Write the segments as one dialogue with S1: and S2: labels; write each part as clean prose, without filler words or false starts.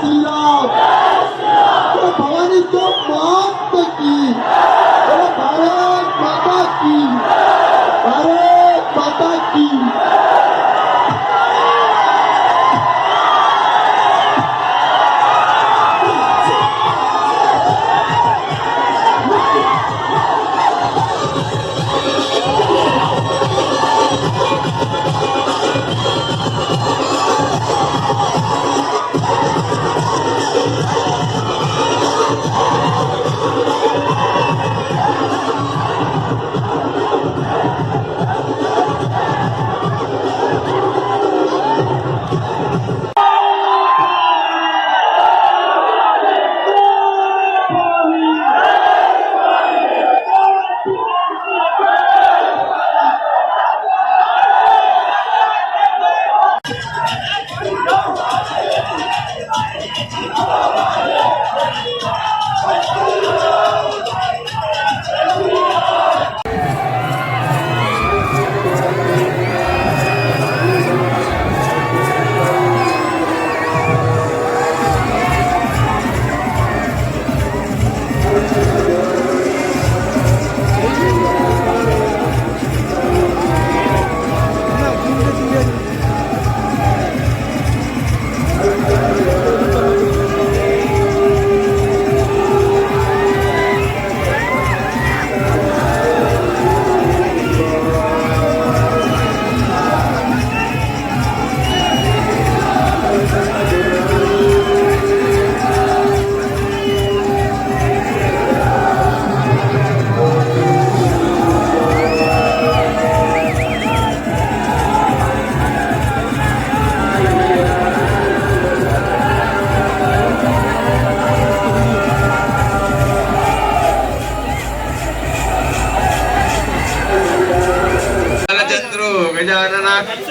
S1: श्रीराम। भवानी तो माता की, भारत माता की, भारत माता की।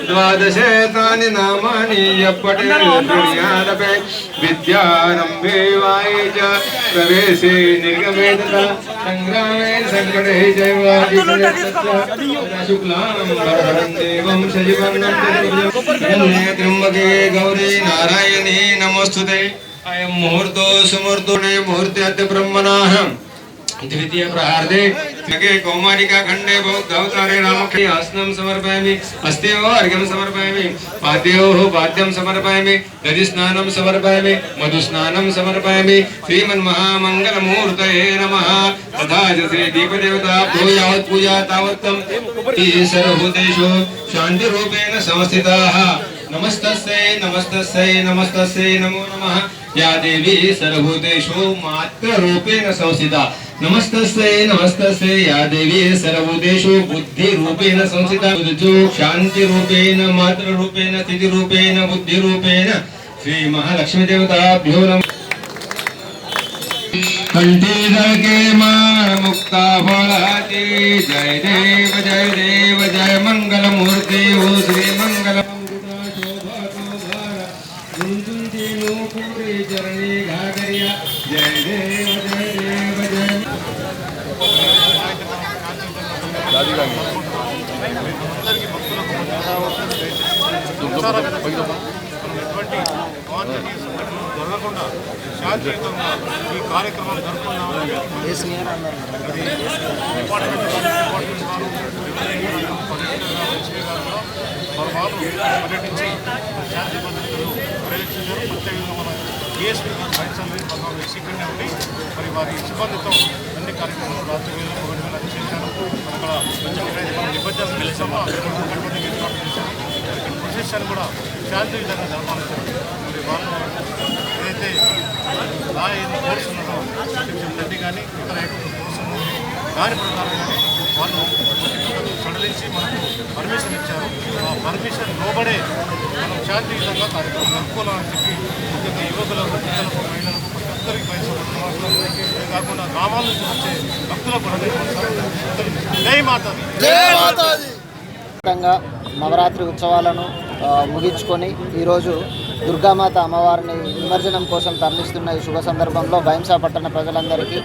S2: द्वादशेतानि नामानि यपठेद्यादपे विद्यारम्भे वाये च प्रवेशे निर्गमे तथा संग्रामे संकटे शुक्लां वरदं देवं सजीवं त्र्यम्बके गौरी नारायणी नमोस्तुते। अयं मुहूर्तो सुमुहूर्तो मुहूर्ते ब्रह्मणः द्वितीय प्रहार्दे कौमारिका खंडे बौद्धावतारे रामके आसनं समर्पयामि, अस्तेव अर्घ्यं समर्पयामि, पाद्योः पाद्यं समर्पयामि, दधिस्नानं समर्पयामि, मधुस्नानं समर्पयामि। श्रीमन्महामङ्गलमूर्तये नमः। तथा च श्री दीपदेवताभ्यो यावत् पूजा तावत्तं सर्वभूतेषु शान्तिरूपेण संस्थिताः। नमस्तस्यै नमस्तस्यै नमस्तस्यै नमो नमः। या देवी सर्वभूतेषु मात्ररूपेण संस्थिता। नमस्तस्यै नमस्तस्यै या देवी सर्वभूतेषु बुद्धिरूपेण संस्थिता। शांति रूपेण मात्र रूपेण स्थिति रूपेण बुद्धि रूपेण श्री महालक्ष्मी देवताभ्यो नमः। कंठीधके मां मुक्ता फलाति। जय देव जय मंगल मूर्ति हो श्री मंगल चरणी घागरिया। जय देव जय
S3: జరగకుండా శాంతియుతంగా ఈ కార్యక్రమాలు జరుపుకున్నామని పర్యటించి శాంతి భద్రతలు పర్యవేక్షించారు. ప్రత్యేకంగా మన డిఎస్పీ ఇక్కడనే ఉండి మరి వారి సిబ్బందితో అన్ని కార్యక్రమాలు రాత్రి వేళ ఒకటి వేళ చేశారు. అక్కడ మనం నిబద్ధతలు పిలిచామో అక్కడ ఏర్పాటు చేశారు. ప్రొసెషన్ కూడా శాంతియుతంగా జరపాలి. మరి వాళ్ళు ఏదైతే లా ఏది కోరుతున్నారో రెడ్డి కానీ ఇతర కోరుతున్న దాని ప్రకారం కానీ వాళ్ళు సడలించి మనకు పర్మిషన్ ఇచ్చారు. ఆ పర్మిషన్ లోబడే మనం శాంతియుతంగా కార్యక్రమం జరుపుకోవాలని చెప్పి ముఖ్యంగా యువకులకు పిల్లలకు మహిళలకు అందరికీ బయటపడుతున్నారు. కాకుండా గ్రామాల నుంచి వచ్చే భక్తులకు జై మాతాది.
S4: నవరాత్రి ఉత్సవాలను ముగించుకొని ఈరోజు దుర్గామాత అమ్మవారిని నిమజ్జనం కోసం తరలిస్తున్న ఈ శుభ సందర్భంలో బైంసా పట్టణ ప్రజలందరికీ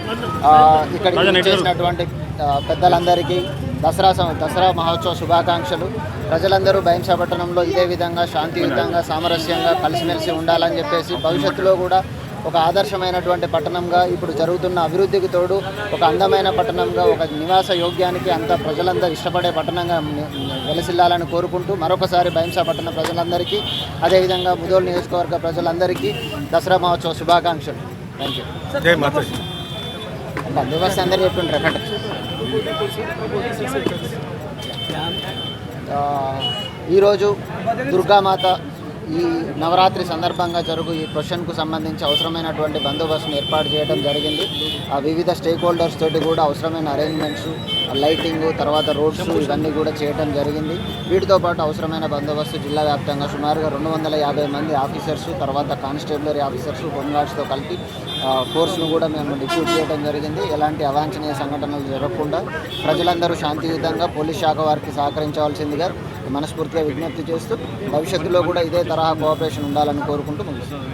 S4: ఇక్కడికి చేసినటువంటి పెద్దలందరికీ దసరా మహోత్సవ శుభాకాంక్షలు. ప్రజలందరూ బైంసా పట్టణంలో ఇదే విధంగా శాంతియుతంగా సామరస్యంగా కలిసిమెలిసి ఉండాలని చెప్పేసి భవిష్యత్తులో కూడా ఒక ఆదర్శమైనటువంటి పట్టణంగా ఇప్పుడు జరుగుతున్న అభివృద్ధికి తోడు ఒక అందమైన పట్టణంగా ఒక నివాస యోగ్యానికి అంత ప్రజలంతా ఇష్టపడే పట్టణంగా వెలసిల్లాలని కోరుకుంటూ మరొకసారి బైంసా పట్టణ ప్రజలందరికీ అదేవిధంగా ముదోల్ నియోజకవర్గ ప్రజలందరికీ దసరా మహోత్సవ శుభాకాంక్షలు. Thank you. బందోబస్తు అందరూ చెప్తుంటారు. ఈరోజు దుర్గామాత ఈ నవరాత్రి సందర్భంగా జరుగు ఈ క్వశ్చన్కు సంబంధించి అవసరమైనటువంటి బందోబస్తును ఏర్పాటు చేయడం జరిగింది. వివిధ స్టేక్ హోల్డర్స్ తోటి కూడా అవసరమైన అరేంజ్మెంట్స్, లైటింగ్, తర్వాత రోడ్స్ ఇవన్నీ కూడా చేయడం జరిగింది. వీటితో పాటు అవసరమైన బందోబస్తు జిల్లా వ్యాప్తంగా సుమారుగా 250 మంది ఆఫీసర్స్, తర్వాత కానిస్టేబులరీ ఆఫీసర్స్, హోంగార్డ్స్తో కలిపి ఫోర్స్ను కూడా మేము డిప్యూట్ చేయడం జరిగింది. ఎలాంటి అవాంఛనీయ సంఘటనలు జరగకుండా ప్రజలందరూ శాంతియుతంగా పోలీస్ శాఖ వారికి సహకరించవలసిందిగా మనస్ఫూర్తిగా విజ్ఞప్తి చేస్తూ భవిష్యత్తులో కూడా ఇదే తరహా కోఆపరేషన్ ఉండాలని కోరుకుంటూ ముగిస్తున్నాం.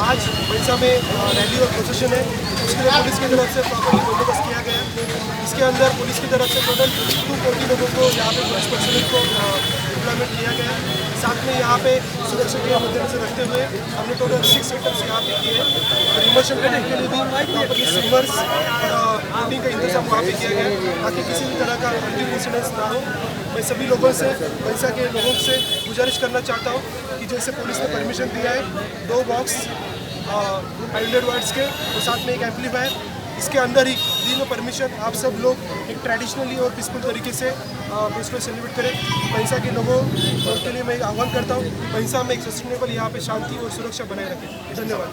S5: आज बंसा में रैली और प्रोसेशन है, उसके लिए पुलिस की तरफ से प्रॉपर्ली बंदोबस्त किया गया है. इसके अंदर पुलिस की तरफ से टोटल 240 लोगों को यहाँ पे पुलिस पर्सनल को डिप्लॉयमेंट किया गया है. साथ में यहाँ पे सुरक्षा के मद्देनजर रखते हुए हमने टोटल 6 सेक्टर्स यहाँ पे किए हैं और इमर्शन करने के लिए भी प्रॉपर्ली स्विमर्स और बोटिंग का इंतजाम वहाँ पे किया गया है ताकि किसी भी तरह का अंतिम इंसिडेंस ना हो. मैं सभी लोगों से, बंसा के लोगों से गुजारिश करना चाहता हूँ कि जैसे पुलिस ने परमिशन दिया है 2 बॉक्स 500 वाट्स के और साथ में एक एम्पलीफायर, इसके अंदर ही दी में परमिशन आप सब लोग एक ट्रेडिशनली और पीसफुल तरीके से इसको सेलिब्रेट करें. बंसा के लोगों के लिए मैं आह्वान करता हूँ बंसा में एक सस्टेनेबल यहाँ पे शांति और सुरक्षा बनाए रखें. धन्यवाद.